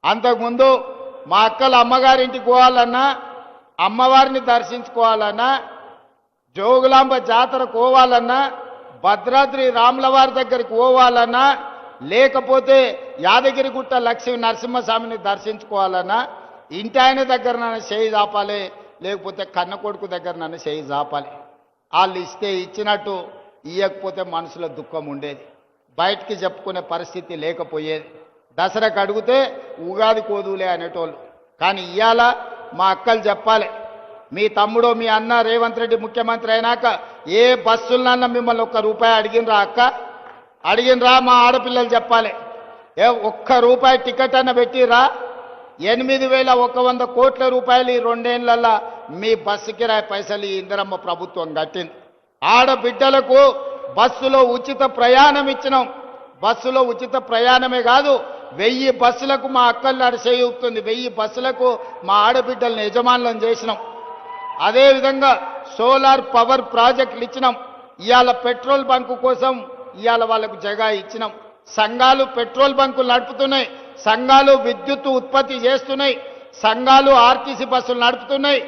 అంతకుముందు మా అక్కల అమ్మగారింటికి పోవాలన్నా, అమ్మవారిని దర్శించుకోవాలన్నా, జోగులాంబ జాతరకు పోవాలన్నా, భద్రాద్రి రాములవారి దగ్గరికి పోవాలన్నా, లేకపోతే యాదగిరిగుట్ట లక్ష్మీ నరసింహస్వామిని దర్శించుకోవాలన్నా ఇంటి ఆయన దగ్గర నన్ను చేయి చాపాలి, లేకపోతే కన్న కొడుకు దగ్గర నన్ను చేయి చాపాలి. వాళ్ళు ఇస్తే ఇచ్చినట్టు, ఇవ్వకపోతే మనసులో దుఃఖం ఉండేది, బయటికి చెప్పుకునే పరిస్థితి లేకపోయేది. దసరాకు అడిగితే ఉగాది కోదులే అనేటోళ్ళు. కానీ ఇవాళ మా అక్కలు చెప్పాలి, మీ తమ్ముడు మీ అన్న రేవంత్ రెడ్డి ముఖ్యమంత్రి అయినాక ఏ బస్సులన్నా మిమ్మల్ని ₹1 అడిగినరా అక్క? అడిగినరా? మా ఆడపిల్లలు చెప్పాలి. ₹1 టికెట్ అన్న పెట్టిరా? 8,100 కోట్ల రూపాయలు ఈ 2 ఏళ్లలో మీ బస్సు కిరాయి పైసలు ఈ ఇందిరమ్మ ప్రభుత్వం కట్టింది. ఆడబిడ్డలకు బస్సులో ఉచిత ప్రయాణం ఇచ్చినాం. బస్సులో ఉచిత ప్రయాణమే కాదు, 1000 బస్సులకు మా అక్కలు నడిచేయుతుంది, 1000 బస్సులకు మా ఆడబిడ్డలను యజమానులను చేసినాం. అదేవిధంగా సోలార్ పవర్ ప్రాజెక్టులు ఇచ్చినాం. ఇవాళ పెట్రోల్ బంకు కోసం ఇవాళ వాళ్ళకు జగా ఇచ్చినాం. సంఘాలు పెట్రోల్ బంకులు నడుపుతున్నాయి, సంఘాలు విద్యుత్ ఉత్పత్తి చేస్తున్నాయి, సంఘాలు ఆర్టీసీ బస్సులు నడుపుతున్నాయి.